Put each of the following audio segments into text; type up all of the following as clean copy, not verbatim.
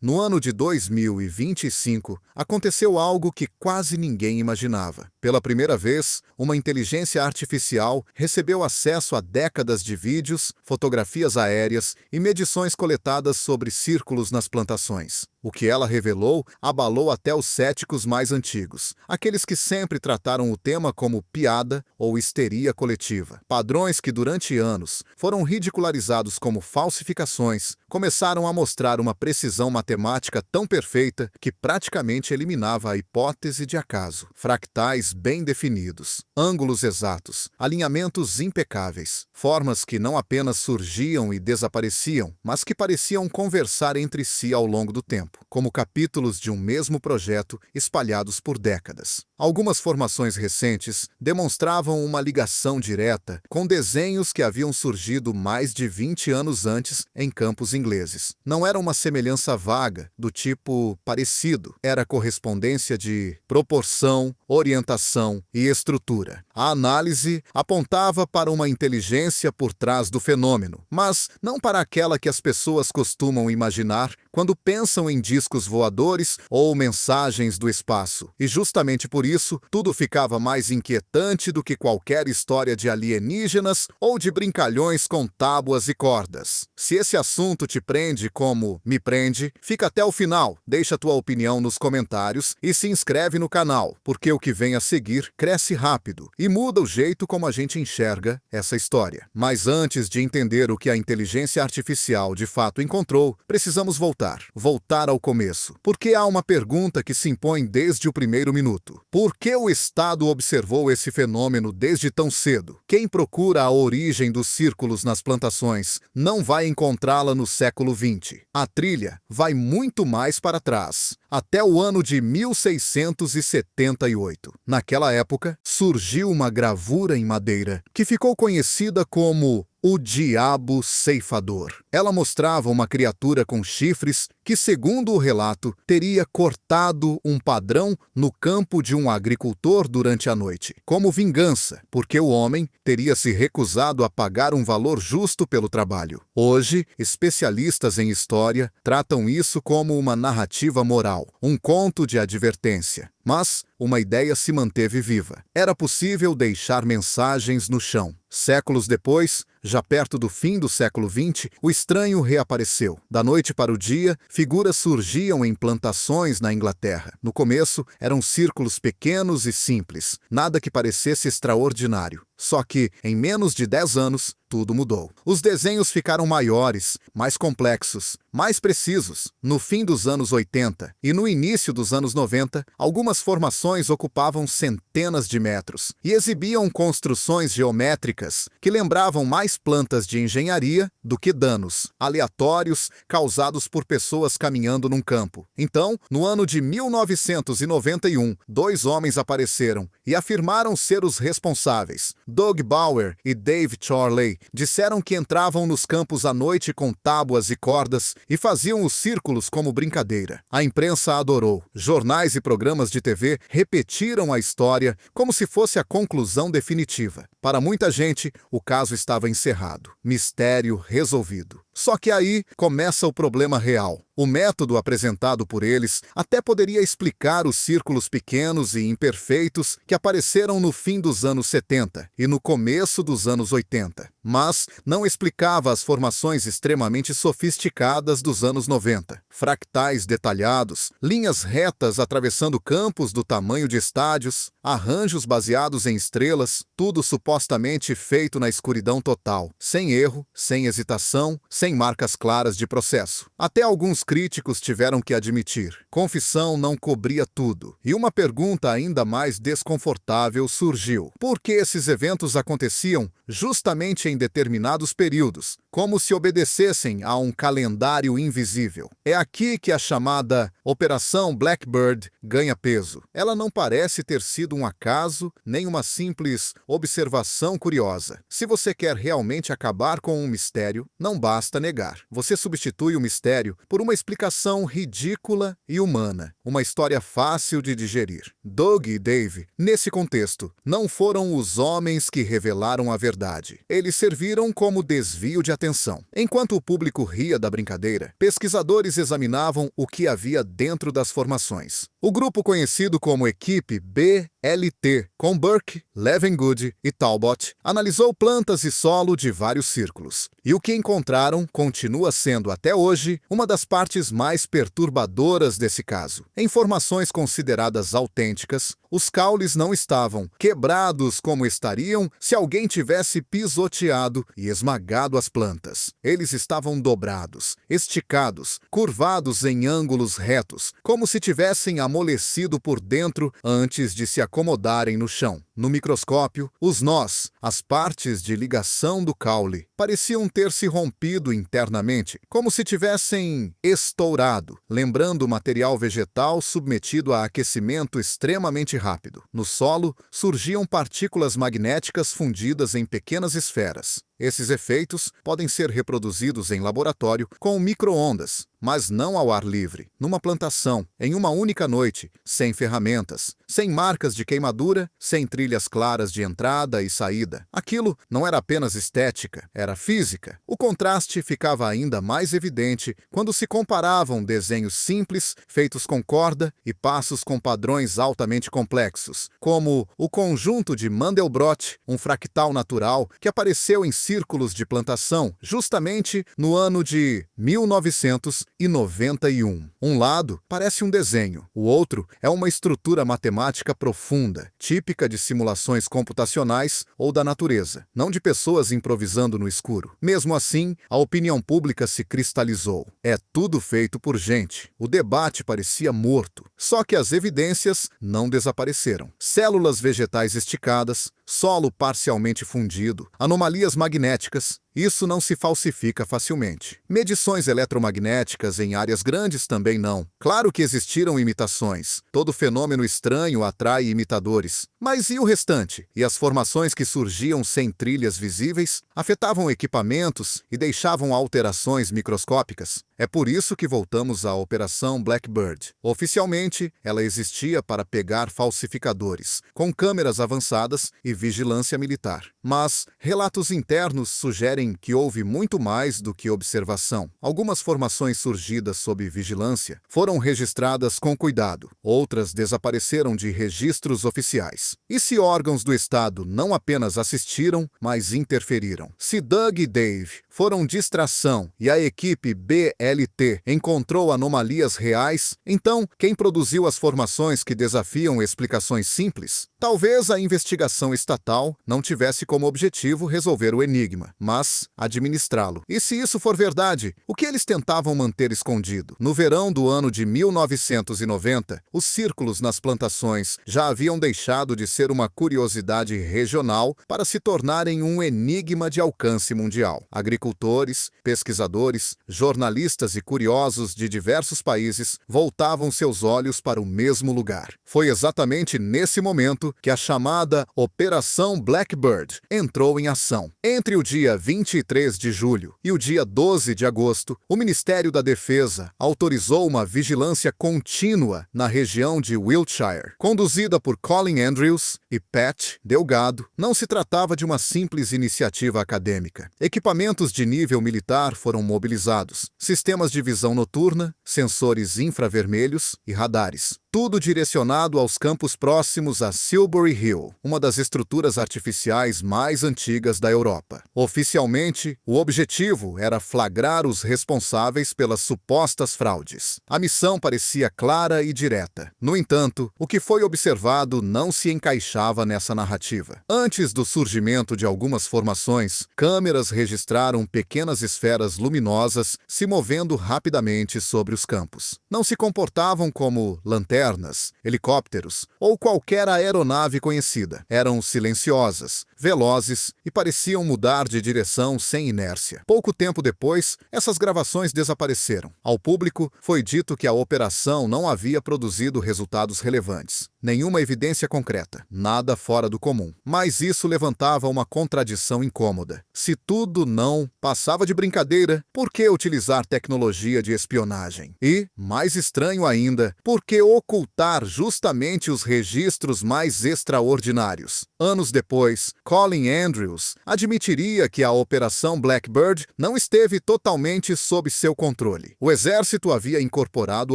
No ano de 2025, aconteceu algo que quase ninguém imaginava. Pela primeira vez, uma inteligência artificial recebeu acesso a décadas de vídeos, fotografias aéreas e medições coletadas sobre círculos nas plantações. O que ela revelou abalou até os céticos mais antigos, aqueles que sempre trataram o tema como piada ou histeria coletiva. Padrões que durante anos foram ridicularizados como falsificações começaram a mostrar uma precisão matemática tão perfeita que praticamente eliminava a hipótese de acaso. Fractais bem definidos, ângulos exatos, alinhamentos impecáveis, formas que não apenas surgiam e desapareciam, mas que pareciam conversar entre si ao longo do tempo, como capítulos de um mesmo projeto espalhados por décadas. Algumas formações recentes demonstravam uma ligação direta com desenhos que haviam surgido mais de 20 anos antes em campos ingleses. Não era uma semelhança vaga, do tipo parecido, era correspondência de proporção, orientação e estrutura. A análise apontava para uma inteligência por trás do fenômeno, mas não para aquela que as pessoas costumam imaginar quando pensam em discos voadores ou mensagens do espaço. E justamente por isso, tudo ficava mais inquietante do que qualquer história de alienígenas ou de brincalhões com tábuas e cordas. Se esse assunto te prende como me prende, fica até o final, deixa tua opinião nos comentários e se inscreve no canal, porque o que vem a seguir cresce rápido e muda o jeito como a gente enxerga essa história. Mas antes de entender o que a inteligência artificial de fato encontrou, precisamos voltar ao começo, porque há uma pergunta que se impõe desde o primeiro minuto. Por que o Estado observou esse fenômeno desde tão cedo? Quem procura a origem dos círculos nas plantações não vai encontrá-la no século XX. A trilha vai muito mais para trás, até o ano de 1678. Naquela época, surgiu uma gravura em madeira que ficou conhecida como o Diabo Ceifador. Ela mostrava uma criatura com chifres que, segundo o relato, teria cortado um padrão no campo de um agricultor durante a noite, como vingança, porque o homem teria se recusado a pagar um valor justo pelo trabalho. Hoje, especialistas em história tratam isso como uma narrativa moral, um conto de advertência. Mas uma ideia se manteve viva. Era possível deixar mensagens no chão. Séculos depois, já perto do fim do século XX, o estranho reapareceu. Da noite para o dia, figuras surgiam em plantações na Inglaterra. No começo, eram círculos pequenos e simples, nada que parecesse extraordinário. Só que, em menos de 10 anos, tudo mudou. Os desenhos ficaram maiores, mais complexos, mais precisos. No fim dos anos 80 e no início dos anos 90, algumas formações ocupavam centenas de metros e exibiam construções geométricas que lembravam mais plantas de engenharia do que danos aleatórios causados por pessoas caminhando num campo. Então, no ano de 1991, 2 homens apareceram e afirmaram ser os responsáveis. Doug Bauer e Dave Chorley disseram que entravam nos campos à noite com tábuas e cordas e faziam os círculos como brincadeira. A imprensa adorou. Jornais e programas de TV repetiram a história como se fosse a conclusão definitiva. Para muita gente, o caso estava encerrado. Mistério resolvido. Só que aí começa o problema real. O método apresentado por eles até poderia explicar os círculos pequenos e imperfeitos que apareceram no fim dos anos 70 e no começo dos anos 80, mas não explicava as formações extremamente sofisticadas dos anos 90. Fractais detalhados, linhas retas atravessando campos do tamanho de estádios, arranjos baseados em estrelas, tudo supostamente feito na escuridão total, sem erro, sem hesitação, sem marcas claras de processo. Até alguns críticos tiveram que admitir: confissão não cobria tudo. E uma pergunta ainda mais desconfortável surgiu: por que esses eventos aconteciam justamente em determinados períodos, como se obedecessem a um calendário invisível? É aqui que a chamada Operação Blackbird ganha peso. Ela não parece ter sido um acaso, nem uma simples observação curiosa. Se você quer realmente acabar com um mistério, não basta negar. Você substitui o mistério por uma explicação ridícula e humana, uma história fácil de digerir. Doug e Dave, nesse contexto, não foram os homens que revelaram a verdade. Eles serviram como desvio de atenção. Enquanto o público ria da brincadeira, pesquisadores examinavam o que havia dentro das formações. O grupo conhecido como Equipe BLT, com Burke, Levengood e Talbot, analisou plantas e solo de vários círculos. E o que encontraram continua sendo, até hoje, uma das partes mais perturbadoras desse caso. Em formações consideradas autênticas, os caules não estavam quebrados como estariam se alguém tivesse pisoteado e esmagado as plantas. Eles estavam dobrados, esticados, curvados em ângulos retos, como se tivessem amolecido por dentro antes de se acomodarem no chão. No microscópio, os nós, as partes de ligação do caule, pareciam ter se rompido internamente, como se tivessem estourado, lembrando o material vegetal submetido a aquecimento extremamente rápido. No solo, surgiam partículas magnéticas fundidas em pequenas esferas. Esses efeitos podem ser reproduzidos em laboratório com micro-ondas, mas não ao ar livre, numa plantação, em uma única noite, sem ferramentas, sem marcas de queimadura, sem trilhas claras de entrada e saída. Aquilo não era apenas estética, era física. O contraste ficava ainda mais evidente quando se comparavam desenhos simples, feitos com corda, e passos com padrões altamente complexos, como o conjunto de Mandelbrot, um fractal natural que apareceu em círculos de plantação, justamente no ano de 1991. Um lado parece um desenho, o outro é uma estrutura matemática profunda, típica de simulações computacionais ou da natureza, não de pessoas improvisando no escuro. Mesmo assim, a opinião pública se cristalizou. É tudo feito por gente. O debate parecia morto, só que as evidências não desapareceram. Células vegetais esticadas, solo parcialmente fundido, anomalias magnéticas, isso não se falsifica facilmente. Medições eletromagnéticas em áreas grandes também não. Claro que existiram imitações. Todo fenômeno estranho atrai imitadores. Mas e o restante? E as formações que surgiam sem trilhas visíveis afetavam equipamentos e deixavam alterações microscópicas? É por isso que voltamos à Operação Blackbird. Oficialmente, ela existia para pegar falsificadores, com câmeras avançadas e vigilância militar. Mas relatos internos sugerem que houve muito mais do que observação. Algumas formações surgidas sob vigilância foram registradas com cuidado, outras desapareceram de registros oficiais. E se órgãos do Estado não apenas assistiram, mas interferiram? Se Doug e Dave foram distração e a equipe BLT encontrou anomalias reais, então quem produziu as formações que desafiam explicações simples? Talvez a investigação estatal não tivesse como objetivo resolver o enigma, mas administrá-lo. E se isso for verdade, o que eles tentavam manter escondido? No verão do ano de 1990, os círculos nas plantações já haviam deixado de ser uma curiosidade regional para se tornarem um enigma de alcance mundial. Agricultores, pesquisadores, jornalistas e curiosos de diversos países voltavam seus olhos para o mesmo lugar. Foi exatamente nesse momento que a chamada Operação Blackbird entrou em ação. Entre o dia 23 de julho e o dia 12 de agosto, o Ministério da Defesa autorizou uma vigilância contínua na região de Wiltshire. Conduzida por Colin Andrews e Pat Delgado, não se tratava de uma simples iniciativa acadêmica. Equipamentos de nível militar foram mobilizados, sistemas de visão noturna, sensores infravermelhos e radares. Tudo direcionado aos campos próximos a Silbury Hill, uma das estruturas artificiais mais antigas da Europa. Oficialmente, o objetivo era flagrar os responsáveis pelas supostas fraudes. A missão parecia clara e direta. No entanto, o que foi observado não se encaixava nessa narrativa. Antes do surgimento de algumas formações, câmeras registraram pequenas esferas luminosas se movendo rapidamente sobre os campos. Não se comportavam como lanternas, helicópteros ou qualquer aeronave conhecida. Eram silenciosas, velozes e pareciam mudar de direção sem inércia. Pouco tempo depois, essas gravações desapareceram. Ao público, foi dito que a operação não havia produzido resultados relevantes. nenhuma evidência concreta, nada fora do comum. Mas isso levantava uma contradição incômoda. Se tudo não passava de brincadeira, por que utilizar tecnologia de espionagem? E, mais estranho ainda, por que ocultar justamente os registros mais extraordinários? Anos depois, Colin Andrews admitiria que a Operação Blackbird não esteve totalmente sob seu controle. O exército havia incorporado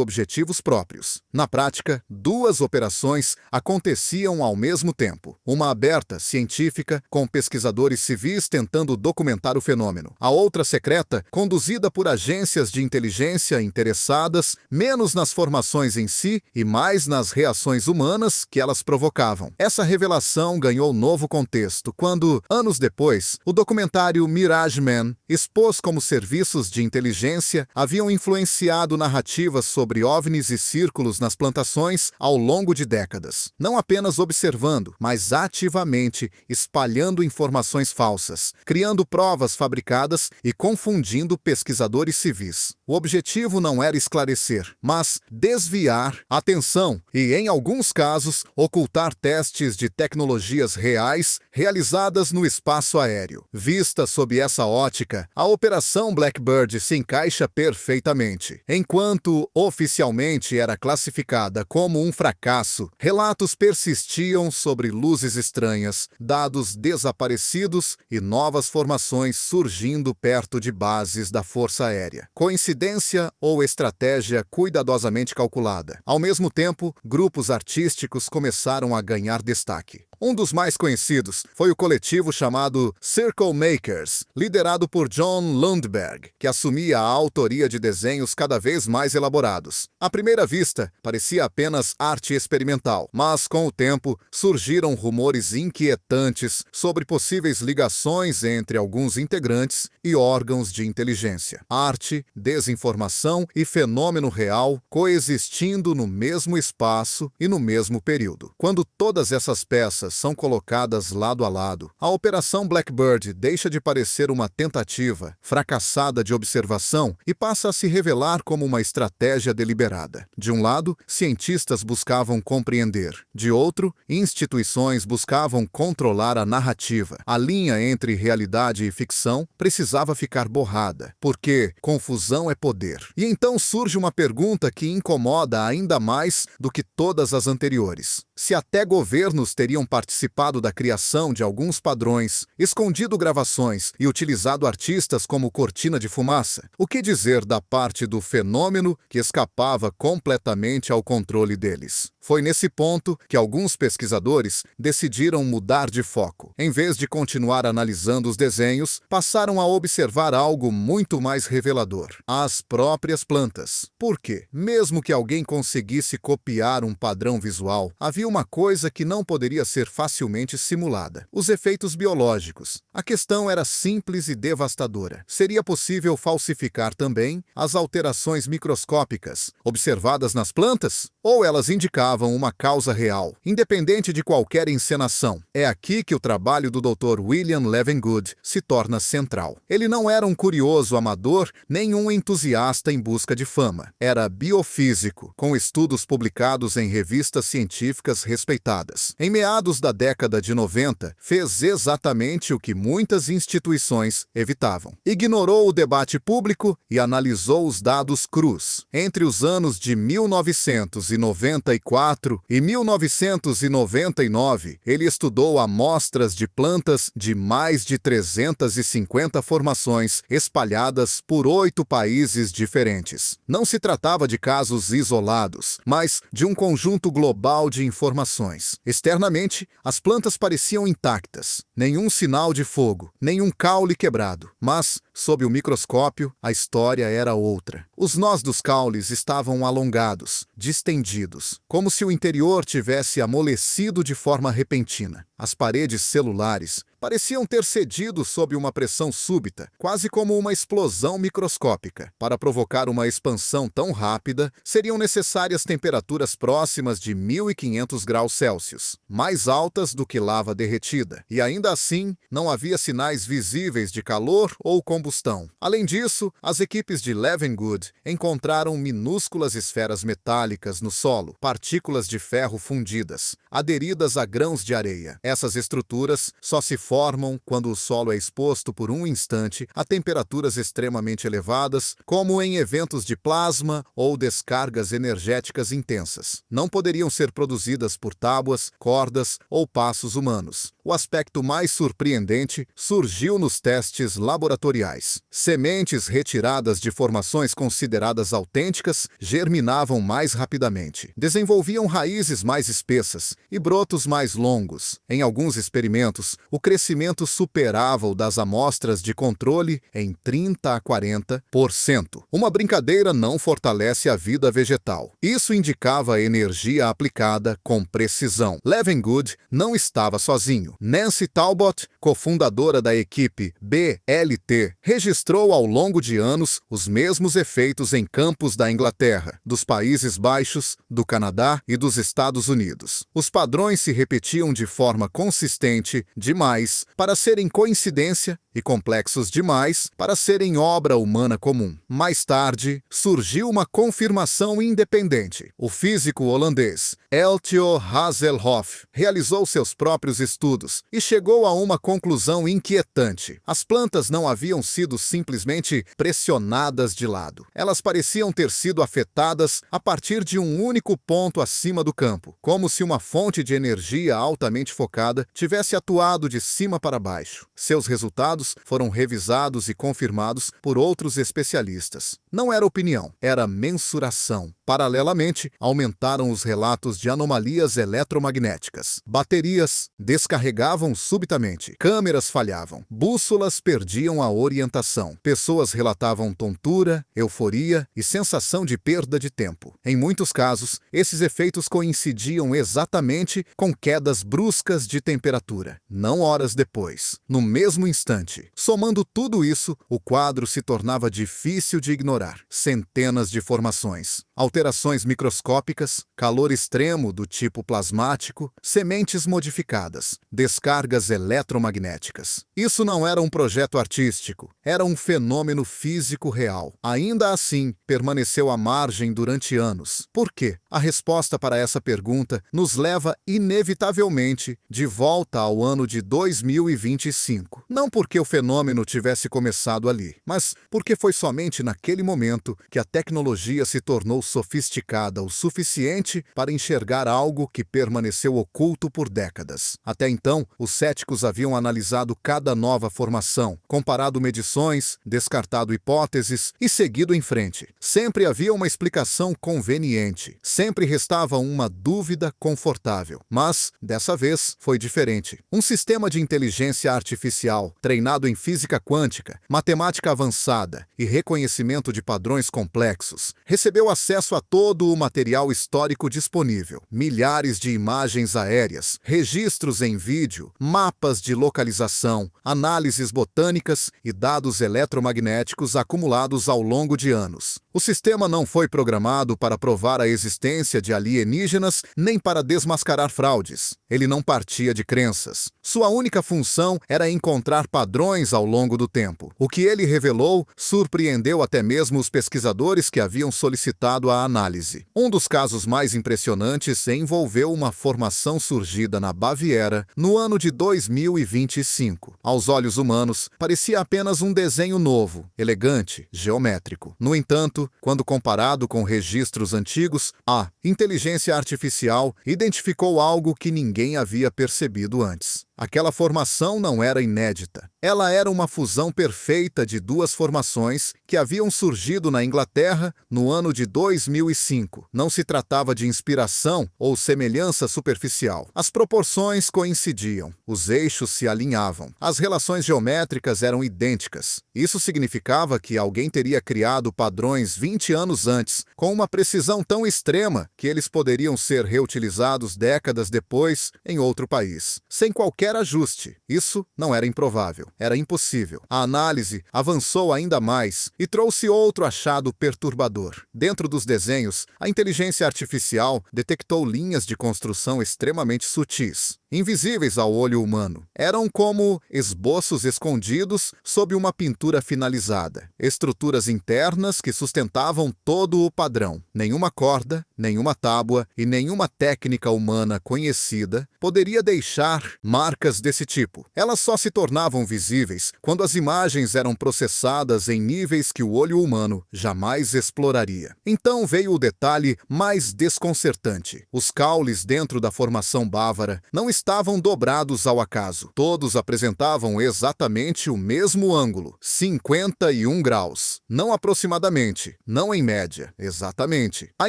objetivos próprios. Na prática, duas operações aconteciam ao mesmo tempo. Uma aberta, científica, com pesquisadores civis tentando documentar o fenômeno. A outra secreta, conduzida por agências de inteligência interessadas menos nas formações em si e mais nas reações humanas que elas provocavam. Essa revelação ganhou novo contexto quando, anos depois, o documentário Mirage Man expôs como serviços de inteligência haviam influenciado narrativas sobre OVNIs e círculos nas plantações ao longo de décadas. Não apenas observando, mas ativamente espalhando informações falsas, criando provas fabricadas e confundindo pesquisadores civis. O objetivo não era esclarecer, mas desviar a atenção e, em alguns casos, ocultar testes de tecnologias reais realizadas no espaço aéreo. Vista sob essa ótica, a Operação Blackbird se encaixa perfeitamente. Enquanto oficialmente era classificada como um fracasso, relatos persistiam sobre luzes estranhas, dados desaparecidos e novas formações surgindo perto de bases da Força Aérea. Coincidência ou estratégia cuidadosamente calculada? Ao mesmo tempo, grupos artísticos começaram a ganhar destaque. Um dos mais conhecidos foi o coletivo chamado Circle Makers, liderado por John Lundberg, que assumia a autoria de desenhos cada vez mais elaborados. À primeira vista, parecia apenas arte experimental, mas com o tempo surgiram rumores inquietantes sobre possíveis ligações entre alguns integrantes e órgãos de inteligência. Arte, desinformação e fenômeno real coexistindo no mesmo espaço e no mesmo período. Quando todas essas peças são colocadas lado a lado, a Operação Blackbird deixa de parecer uma tentativa fracassada de observação e passa a se revelar como uma estratégia deliberada. De um lado, cientistas buscavam compreender. De outro, instituições buscavam controlar a narrativa. A linha entre realidade e ficção precisava ficar borrada, porque confusão é poder. E então surge uma pergunta que incomoda ainda mais do que todas as anteriores. Se até governos teriam participado da criação de alguns padrões, escondido gravações e utilizado artistas como cortina de fumaça, o que dizer da parte do fenômeno que escapava completamente ao controle deles? Foi nesse ponto que alguns pesquisadores decidiram mudar de foco. Em vez de continuar analisando os desenhos, passaram a observar algo muito mais revelador: as próprias plantas. Por quê? Mesmo que alguém conseguisse copiar um padrão visual, havia uma coisa que não poderia ser facilmente simulada: os efeitos biológicos. A questão era simples e devastadora. Seria possível falsificar também as alterações microscópicas observadas nas plantas? Ou elas indicavam uma causa real, independente de qualquer encenação? É aqui que o trabalho do Dr. William Levengood se torna central. Ele não era um curioso amador, nem um entusiasta em busca de fama. Era biofísico, com estudos publicados em revistas científicas respeitadas. Em meados da década de 90, fez exatamente o que muitas instituições evitavam. Ignorou o debate público e analisou os dados crus. Entre os anos de 1994 e 1999, ele estudou amostras de plantas de mais de 350 formações espalhadas por 8 países diferentes. Não se tratava de casos isolados, mas de um conjunto global de informações. Externamente, as plantas pareciam intactas, nenhum sinal de fogo, nenhum caule quebrado. Mas, sob o microscópio, a história era outra. Os nós dos caules estavam alongados, distendidos, como se o interior tivesse amolecido de forma repentina. As paredes celulares pareciam ter cedido sob uma pressão súbita, quase como uma explosão microscópica. Para provocar uma expansão tão rápida, seriam necessárias temperaturas próximas de 1500 graus Celsius, mais altas do que lava derretida, e ainda assim não havia sinais visíveis de calor ou combustão. Além disso, as equipes de Leavengood encontraram minúsculas esferas metálicas no solo, partículas de ferro fundidas, aderidas a grãos de areia. Essas estruturas só se formam quando o solo é exposto por um instante a temperaturas extremamente elevadas, como em eventos de plasma ou descargas energéticas intensas. Não poderiam ser produzidas por tábuas, cordas ou passos humanos. O aspecto mais surpreendente surgiu nos testes laboratoriais. Sementes retiradas de formações consideradas autênticas germinavam mais rapidamente, desenvolviam raízes mais espessas e brotos mais longos. Em alguns experimentos, o crescimento superava o das amostras de controle em 30 a 40%. Uma brincadeira não fortalece a vida vegetal. Isso indicava a energia aplicada com precisão. Leavengood não estava sozinho. Nancy Talbot, cofundadora da equipe BLT, registrou ao longo de anos os mesmos efeitos em campos da Inglaterra, dos Países Baixos, do Canadá e dos Estados Unidos. Os padrões se repetiam de forma consistente demais para serem coincidência e complexos demais para serem obra humana comum. Mais tarde, surgiu uma confirmação independente. O físico holandês Eltjo Hazelhoff realizou seus próprios estudos e chegou a uma conclusão inquietante. As plantas não haviam sido simplesmente pressionadas de lado. Elas pareciam ter sido afetadas a partir de um único ponto acima do campo, como se uma fonte de energia altamente focada tivesse atuado de cima para baixo. Seus resultados foram revisados e confirmados por outros especialistas. Não era opinião, era mensuração. Paralelamente, aumentaram os relatos de anomalias eletromagnéticas. Baterias descarregavam subitamente, câmeras falhavam, bússolas perdiam a orientação, pessoas relatavam tontura, euforia e sensação de perda de tempo. Em muitos casos, esses efeitos coincidiam exatamente com quedas bruscas de temperatura, não horas depois, no mesmo instante. Somando tudo isso, o quadro se tornava difícil de ignorar. Centenas de formações, alterações microscópicas, calor extremo do tipo plasmático, sementes modificadas, descargas eletromagnéticas. Isso não era um projeto artístico, era um fenômeno físico real. Ainda assim, permaneceu à margem durante anos. Por quê? A resposta para essa pergunta nos leva inevitavelmente de volta ao ano de 2025. Não porque o fenômeno tivesse começado ali, mas porque foi somente naquele momento que a tecnologia se tornou sofisticada o suficiente para enxergar algo que permaneceu oculto por décadas. Até então, os céticos haviam analisado cada nova formação, comparado medições, descartado hipóteses e seguido em frente. Sempre havia uma explicação conveniente. Sempre restava uma dúvida confortável. Mas, dessa vez, foi diferente. Um sistema de inteligência artificial, treinado em física quântica, matemática avançada e reconhecimento de padrões complexos, recebeu acesso a todo o material histórico disponível. Milhares de imagens aéreas, registros em vídeo, mapas de localização, análises botânicas e dados eletromagnéticos acumulados ao longo de anos. O sistema não foi programado para provar a existência de alienígenas nem para desmascarar fraudes. Ele não partia de crenças. Sua única função era encontrar padrões ao longo do tempo. O que ele revelou surpreendeu até mesmo os pesquisadores que haviam solicitado a análise. Um dos casos mais impressionantes envolveu uma formação surgida na Baviera no ano de 2025. Aos olhos humanos, parecia apenas um desenho novo, elegante, geométrico. No entanto, quando comparado com registros antigos, a inteligência artificial identificou algo que ninguém havia percebido antes. Aquela formação não era inédita. Ela era uma fusão perfeita de duas formações que haviam surgido na Inglaterra no ano de 2005. Não se tratava de inspiração ou semelhança superficial. As proporções coincidiam, os eixos se alinhavam, as relações geométricas eram idênticas. Isso significava que alguém teria criado padrões 20 anos antes, com uma precisão tão extrema que eles poderiam ser reutilizados décadas depois em outro país, sem qualquer qualquer ajuste. Isso não era improvável, era impossível. A análise avançou ainda mais e trouxe outro achado perturbador. Dentro dos desenhos, a inteligência artificial detectou linhas de construção extremamente sutis, invisíveis ao olho humano. Eram como esboços escondidos sob uma pintura finalizada. Estruturas internas que sustentavam todo o padrão. Nenhuma corda, nenhuma tábua e nenhuma técnica humana conhecida poderia deixar marcas desse tipo. Elas só se tornavam visíveis quando as imagens eram processadas em níveis que o olho humano jamais exploraria. Então veio o detalhe mais desconcertante. Os caules dentro da formação bávara não estavam dobrados ao acaso. Todos apresentavam exatamente o mesmo ângulo, 51 graus. Não aproximadamente, não em média, exatamente. A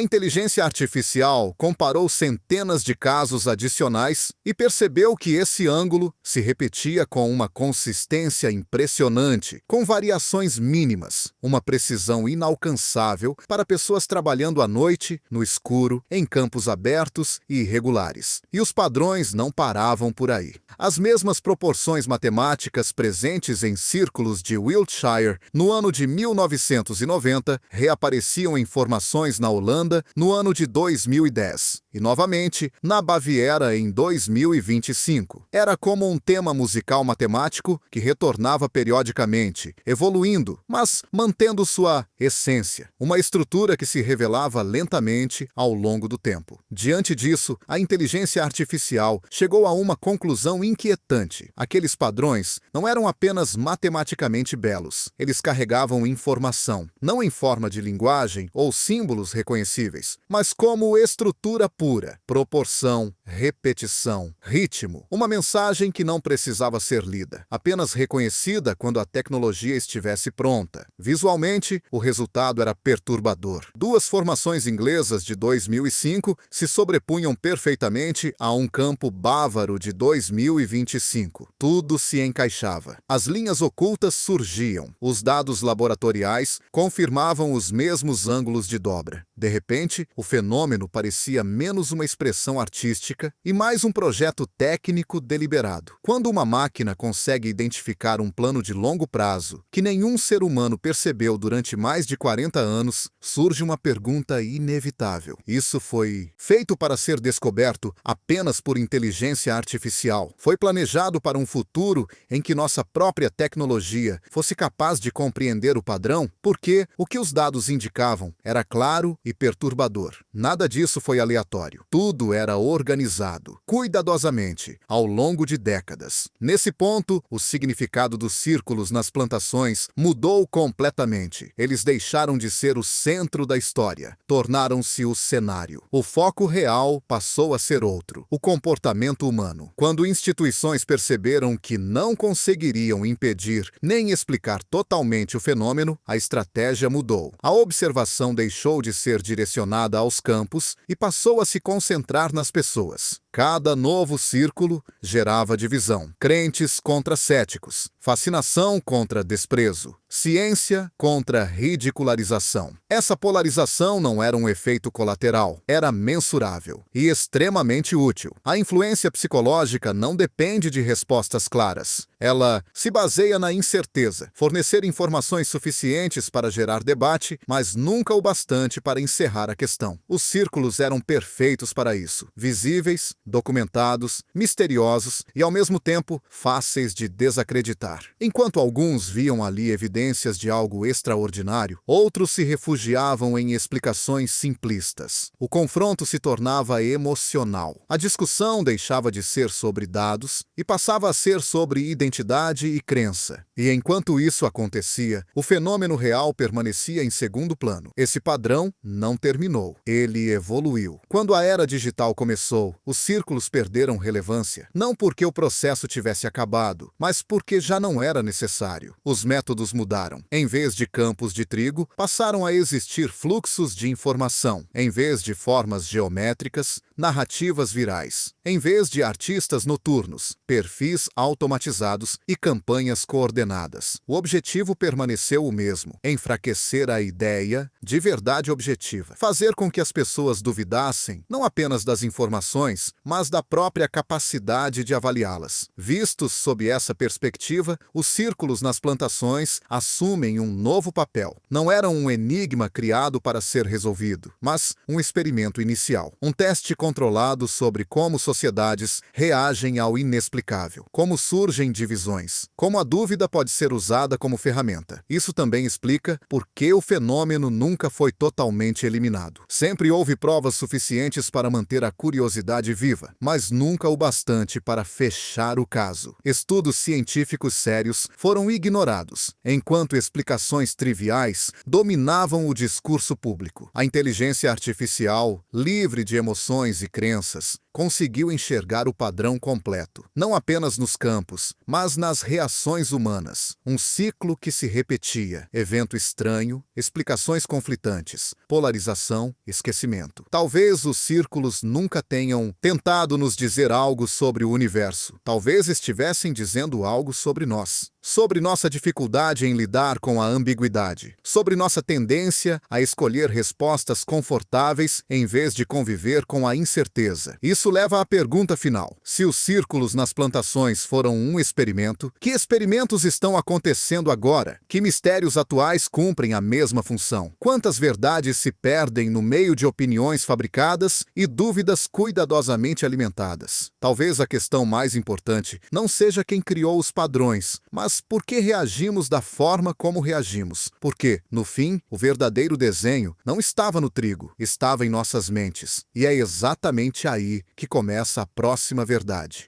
inteligência artificial comparou centenas de casos adicionais e percebeu que esse ângulo se repetia com uma consistência impressionante, com variações mínimas, uma precisão inalcançável para pessoas trabalhando à noite, no escuro, em campos abertos e irregulares. E os padrões não paravam por aí. As mesmas proporções matemáticas presentes em círculos de Wiltshire no ano de 1990 reapareciam em formações na Holanda no ano de 2010 e, novamente, na Baviera em 2025. Era como um tema musical matemático que retornava periodicamente, evoluindo, mas mantendo sua essência, uma estrutura que se revelava lentamente ao longo do tempo. Diante disso, a inteligência artificial chegou a uma conclusão inquietante. Aqueles padrões não eram apenas matematicamente belos. Eles carregavam informação, não em forma de linguagem ou símbolos reconhecíveis, mas como estrutura pura, proporção, repetição, ritmo. Uma mensagem que não precisava ser lida, apenas reconhecida quando a tecnologia estivesse pronta. Visualmente, o resultado era perturbador. Duas formações inglesas de 2005 se sobrepunham perfeitamente a um campo bávaro de 2025. Tudo se encaixava. As linhas ocultas surgiam. Os dados laboratoriais confirmavam os mesmos ângulos de dobra. De repente, o fenômeno parecia menos uma expressão artística e mais um projeto técnico deliberado. Quando uma máquina consegue identificar um plano de longo prazo que nenhum ser humano percebeu durante mais de 40 anos, surge uma pergunta inevitável. Isso foi feito para ser descoberto apenas por inteligência artificial? Foi planejado para um futuro em que nossa própria tecnologia fosse capaz de compreender o padrão? Porque o que os dados indicavam era claro e perturbador. Nada disso foi aleatório. Tudo era organizado, cuidadosamente, ao longo de décadas. Nesse ponto, o significado dos círculos nas plantações mudou completamente. Eles deixaram de ser o centro da história, tornaram-se o cenário. O foco real passou a ser outro: o comportamento humano. Quando instituições perceberam que não conseguiriam impedir nem explicar totalmente o fenômeno, a estratégia mudou. A observação deixou de ser direcionada aos campos e passou a se concentrar nas pessoas. Cada novo círculo gerava divisão. Crentes contra céticos, fascinação contra desprezo, ciência contra ridicularização. Essa polarização não era um efeito colateral, era mensurável e extremamente útil. A influência psicológica não depende de respostas claras. Ela se baseia na incerteza, fornecer informações suficientes para gerar debate, mas nunca o bastante para encerrar a questão. Os círculos eram perfeitos para isso, visíveis, documentados, misteriosos e, ao mesmo tempo, fáceis de desacreditar. Enquanto alguns viam ali evidências de algo extraordinário, outros se refugiavam em explicações simplistas. O confronto se tornava emocional. A discussão deixava de ser sobre dados e passava a ser sobre identidade e crença. E enquanto isso acontecia, o fenômeno real permanecia em segundo plano. Esse padrão não terminou. Ele evoluiu. Quando a era digital começou, os círculos perderam relevância, não porque o processo tivesse acabado, mas porque já não era necessário. Os métodos mudaram. Em vez de campos de trigo, passaram a existir fluxos de informação. Em vez de formas geométricas, narrativas virais. Em vez de artistas noturnos, perfis automatizados e campanhas coordenadas. O objetivo permaneceu o mesmo: enfraquecer a ideia de verdade objetiva. Fazer com que as pessoas duvidassem, não apenas das informações, mas da própria capacidade de avaliá-las. Vistos sob essa perspectiva, os círculos nas plantações assumem um novo papel. Não eram um enigma criado para ser resolvido, mas um experimento inicial. Um teste controlado sobre como sociedades reagem ao inexplicável, como surgem divisões, como a dúvida pode ser usada como ferramenta. Isso também explica por que o fenômeno nunca foi totalmente eliminado. Sempre houve provas suficientes para manter a curiosidade viva, mas nunca o bastante para fechar o caso. Estudos científicos sérios foram ignorados, enquanto explicações triviais dominavam o discurso público. A inteligência artificial, livre de emoções e crenças, conseguiu enxergar o padrão completo, não apenas nos campos, mas nas reações humanas. Um ciclo que se repetia: evento estranho, explicações conflitantes, polarização, esquecimento. Talvez os círculos nunca tenham tentado nos dizer algo sobre o universo. Talvez estivessem dizendo algo sobre nós. Sobre nossa dificuldade em lidar com a ambiguidade, sobre nossa tendência a escolher respostas confortáveis em vez de conviver com a incerteza. Isso leva à pergunta final: se os círculos nas plantações foram um experimento, que experimentos estão acontecendo agora? Que mistérios atuais cumprem a mesma função? Quantas verdades se perdem no meio de opiniões fabricadas e dúvidas cuidadosamente alimentadas? Talvez a questão mais importante não seja quem criou os padrões, mas por que reagimos da forma como reagimos? Porque, no fim, o verdadeiro desenho não estava no trigo, estava em nossas mentes. E é exatamente aí que começa a próxima verdade.